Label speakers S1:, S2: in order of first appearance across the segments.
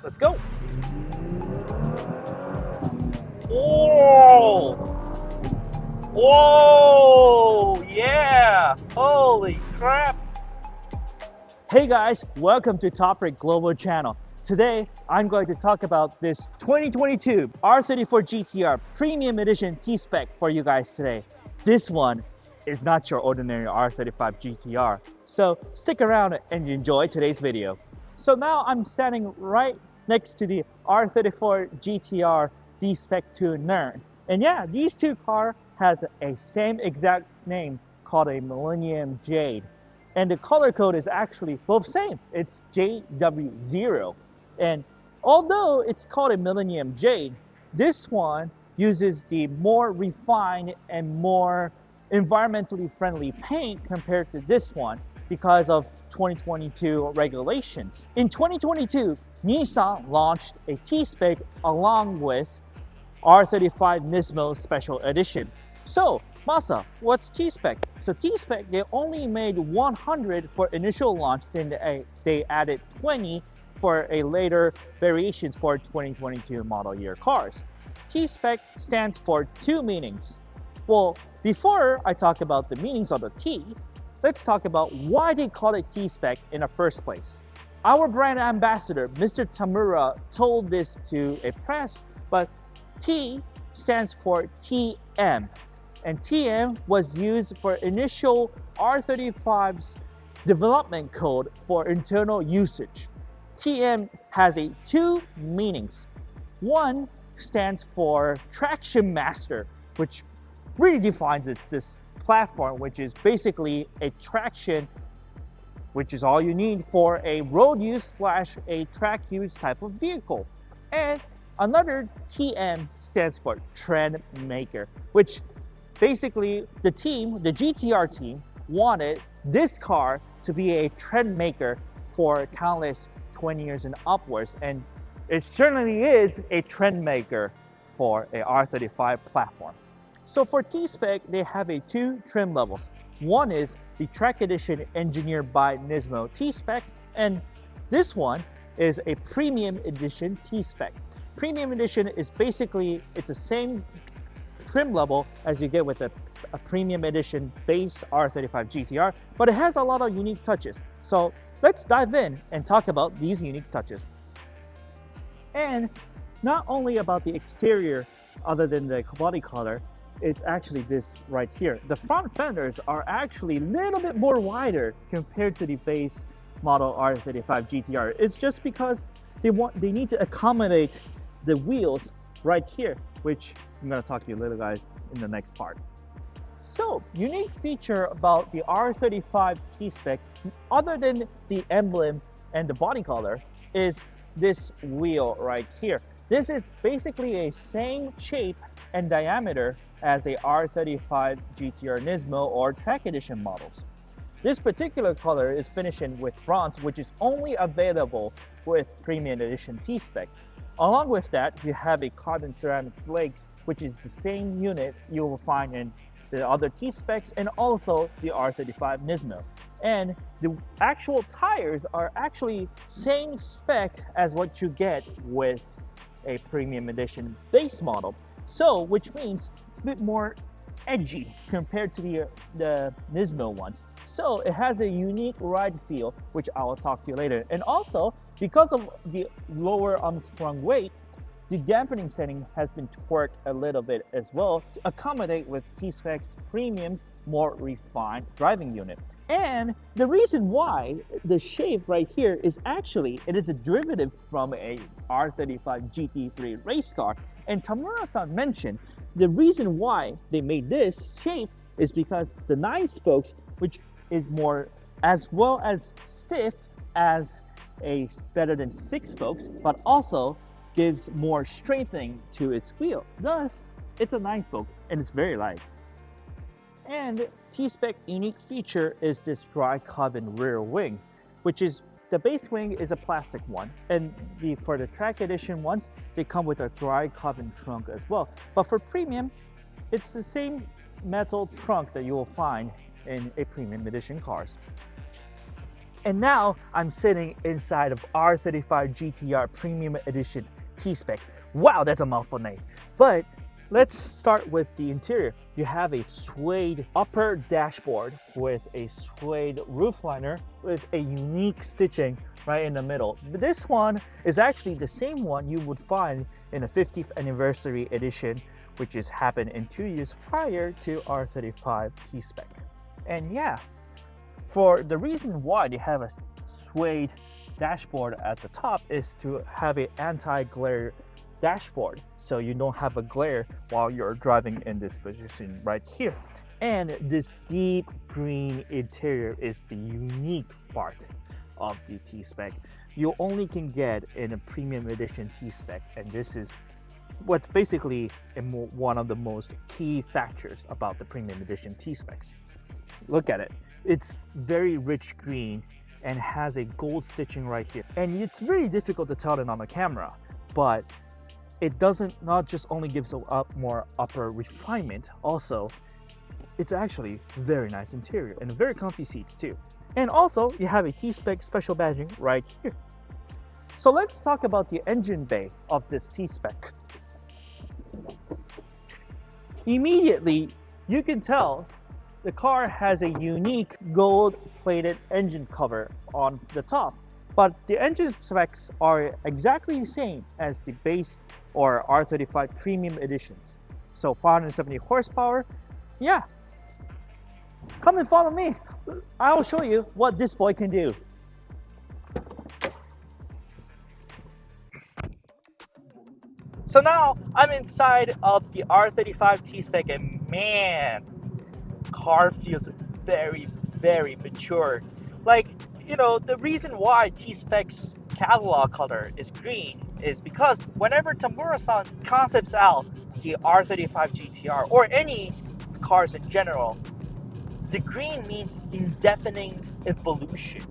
S1: Let's go. Whoa! Whoa! Yeah! Holy crap! Hey guys, welcome to Topic Global Channel. Today, I'm going to talk about this 2022 R34 GTR Premium Edition T-Spec for you guys today. This one is not your ordinary R35 GTR, so stick around and enjoy today's video. So now I'm standing right next to the R34 GTR T-Spec 2 Nern. And yeah, these two cars has a same exact name called a Millennium Jade. And the color code is actually both same. It's JW0. And although it's called a Millennium Jade, this one uses the more refined and more environmentally friendly paint compared to this one because of 2022 regulations. In 2022, Nissan launched a T-Spec along with R35 Nismo Special Edition. So, Masa, what's T-Spec? So T-Spec, they only made 100 for initial launch, then they added 20 for a later variations for 2022 model year cars. T-Spec stands for two meanings. Well, before I talk about the meanings of the T, let's talk about why they call it T-Spec in the first place. Our brand ambassador, Mr. Tamura, told this to a press, but T stands for TM. And TM was used for initial R35's development code for internal usage. TM has two meanings. One stands for Traction Master, which really defines this platform, which is basically a traction, which is all you need for a road use / a track use type of vehicle. And another TM stands for Trend Maker, which basically the GTR team wanted this car to be a trend maker for countless 20 years and upwards, and it certainly is a trend maker for a R35 platform. So for T-Spec, they have two trim levels. One is the Track Edition engineered by Nismo T-Spec, and this one is a Premium Edition T-Spec. Premium Edition is basically, it's the same trim level as you get with a Premium Edition base R35 GTR, but it has a lot of unique touches. So let's dive in and talk about these unique touches. And not only about the exterior, other than the body color, it's actually this right here. The front fenders are actually a little bit more wider compared to the base model R35 GTR. It's just because they need to accommodate the wheels right here, which I'm going to talk to you little guys in the next part. So, unique feature about the R35 T-Spec, other than the emblem and the body color, is this wheel right here. This is basically a same shape and diameter as a R35 GTR Nismo or Track Edition models. This particular color is finished with bronze, which is only available with Premium Edition T-Spec. Along with that, you have a carbon ceramic flakes, which is the same unit you will find in the other T-Specs and also the R35 Nismo. And the actual tires are actually same spec as what you get with a Premium Edition base model. So, which means it's a bit more edgy compared to the Nismo ones. So it has a unique ride feel, which I will talk to you later. And also, because of the lower unsprung weight, the dampening setting has been twerked a little bit as well to accommodate with T-Spec's Premium's more refined driving unit. And the reason why the shape right here is actually, it is a derivative from a R35 GT3 race car. And Tamura-san mentioned the reason why they made this shape is because the 9 spokes, which is more as well as stiff as a better than 6 spokes, but also gives more strengthening to its wheel. Thus, it's a 9 spoke and it's very light. And T-Spec unique feature is this dry carbon rear wing, which is the base wing is a plastic one, and for the Track Edition ones, they come with a dry carbon trunk as well. But for Premium, it's the same metal trunk that you will find in a Premium Edition cars. And now I'm sitting inside of R35 GTR Premium Edition T-Spec. Wow, that's a mouthful name. But let's start with the interior. You have a suede upper dashboard with a suede roof liner with a unique stitching right in the middle. This one is actually the same one you would find in a 50th anniversary edition, which is happened in 2 years prior to R35 T-Spec. And yeah, for the reason why they have a suede dashboard at the top is to have an anti-glare dashboard, so you don't have a glare while you're driving in this position right here. And this deep green interior is the unique part of the T-Spec. You only can get in a Premium Edition T-Spec, and this is what's basically one of the most key factors about the Premium Edition T-Specs. Look at it. It's very rich green and has a gold stitching right here. And it's very difficult to tell it on the camera, but it doesn't not just only gives more upper refinement, also it's actually very nice interior and very comfy seats too. And also you have a T-Spec special badging right here. So let's talk about the engine bay of this T-Spec. Immediately you can tell the car has a unique gold-plated engine cover on the top, but the engine specs are exactly the same as the base or R35 Premium Editions. So 570 horsepower, yeah. Come and follow me. I will show you what this boy can do. So now I'm inside of the R35 T-Spec, and man, car feels very, very mature. Like, you know, the reason why T-Spec's catalog color is green is because whenever Tamura-san concepts out the R35 GTR or any cars in general, the green means indefinite evolution.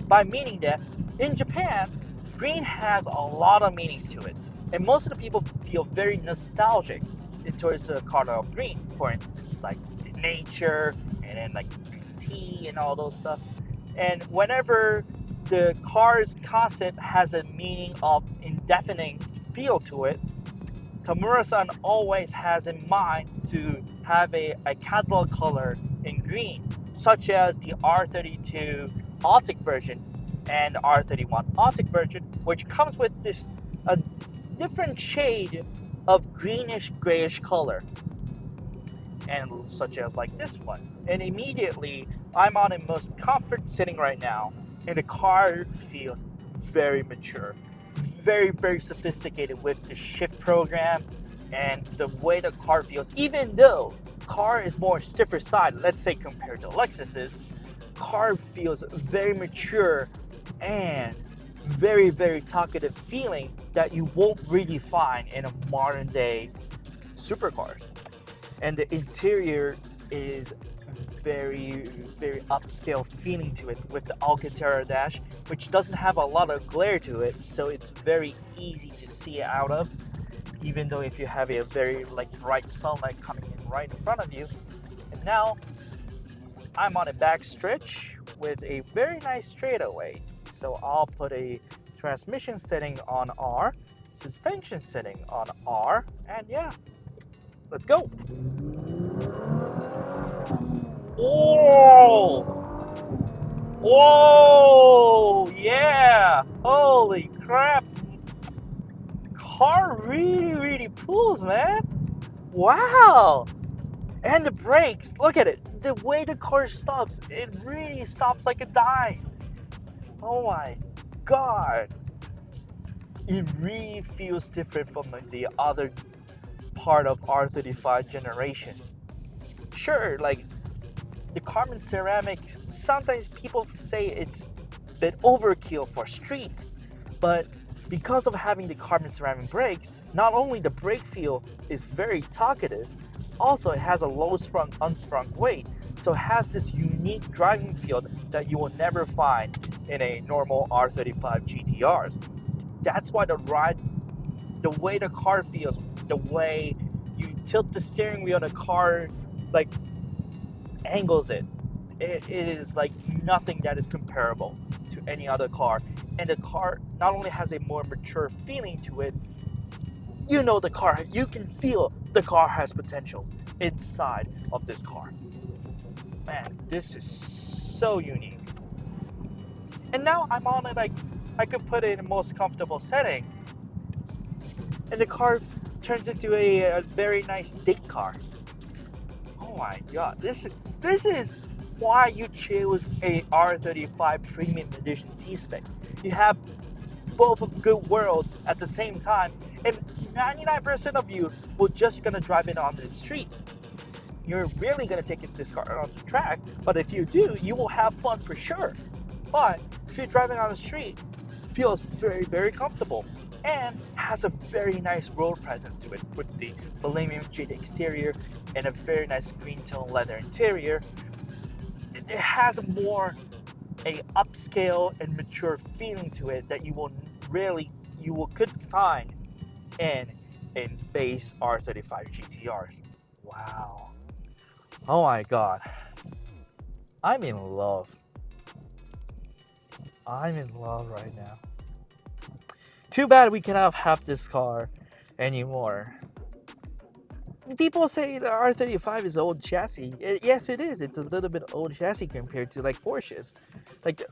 S1: By meaning that in Japan, green has a lot of meanings to it. And most of the people feel very nostalgic towards the color of green. For instance, like nature and then like tea and all those stuff. And whenever the car's concept has a meaning of indefinite feel to it, Tamura-san always has in mind to have a catalog color in green, such as the R32 Arctic version and R31 Arctic version, which comes with this a different shade of greenish grayish color, and such as like this one. And immediately I'm on a most comfort sitting right now, and the car feels very mature, very, very sophisticated with the shift program and the way the car feels. Even though car is more stiffer side, let's say compared to Lexus's, car feels very mature and very, very talkative feeling that you won't really find in a modern day supercars. And the interior is very, very upscale feeling to it with the Alcantara dash, which doesn't have a lot of glare to it, so it's very easy to see out of, even though if you have a very like bright sunlight coming in right in front of you. And now I'm on a back stretch with a very nice straightaway. So I'll put a transmission setting on R, suspension setting on R, and yeah, let's go. Oh! Whoa! Yeah! Holy crap! Car really, really pulls, man. Wow! And the brakes, look at it. The way the car stops, it really stops like a dime. Oh my god. It really feels different from the other part of R35 generations. Sure, like the carbon ceramic, sometimes people say it's a bit overkill for streets, but because of having the carbon ceramic brakes, not only the brake feel is very talkative, also it has a low sprung, unsprung weight, so it has this unique driving feel that you will never find in a normal R35 GTRs. That's why the ride, the way the car feels, the way you tilt the steering wheel, the car like angles it, it is like nothing that is comparable to any other car. And the car not only has a more mature feeling to it, you know the car, you can feel the car has potentials inside of this car. Man, this is so unique. And now I'm on it, like I could put it in the most comfortable setting, and the car turns into a very nice date car. Oh my god, this is why you chose a R35 Premium Edition T-Spec. You have both of good worlds at the same time, and 99% of you will just gonna drive it on the streets. You're really gonna take this car on the track, but if you do, you will have fun for sure. But if you're driving on the street, it feels very, very comfortable and has a very nice road presence to it with the millennium jade exterior and a very nice green tone leather interior. It has more a upscale and mature feeling to it that you could find in base R35 GTRs. Wow. Oh my god. I'm in love. I'm in love right now. Too bad we cannot have this car anymore. People say the R35 is old chassis. Yes, it is. It's a little bit old chassis compared to like Porsches. Like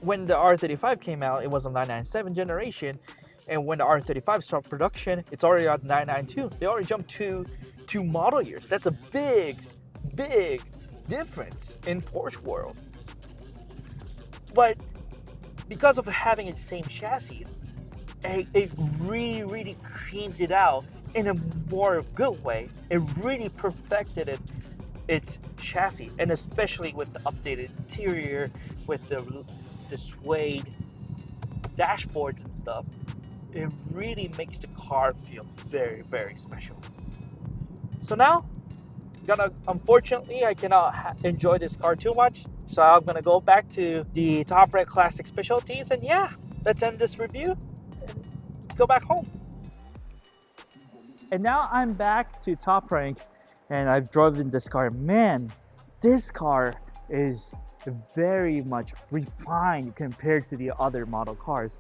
S1: when the R35 came out, it was a 997 generation, and when the R35 started production, it's already on 992. They already jumped two model years. That's a big difference in Porsche world. But because of having the same chassis, it really creamed it out in a more good way. It really perfected its chassis, and especially with the updated interior, with the suede dashboards and stuff, it really makes the car feel very, very special. So now, unfortunately, I cannot enjoy this car too much, so I'm gonna go back to the Top Rank Classic Specialties, and yeah, let's end this review and let's go back home. And now I'm back to Top Rank, and I've driven this car. Man, this car is very much refined compared to the other model cars.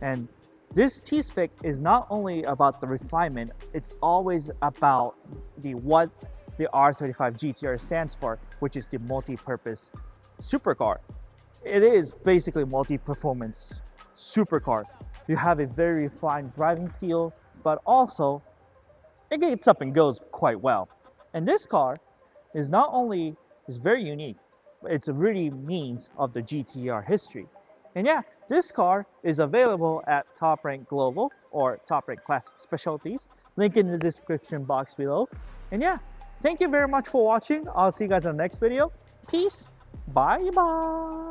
S1: And this T-Spec is not only about the refinement, it's always about what the R35 GTR stands for, which is the multi-purpose supercar. It is basically multi-performance supercar. You have a very refined driving feel, but also it gets up and goes quite well. And this car is very unique, but it's a really means of the GTR history. And yeah, this car is available at Top Rank Global or Top Rank Classic Specialties. Link in the description box below. And yeah, thank you very much for watching. I'll see you guys in the next video. Peace. Bye bye.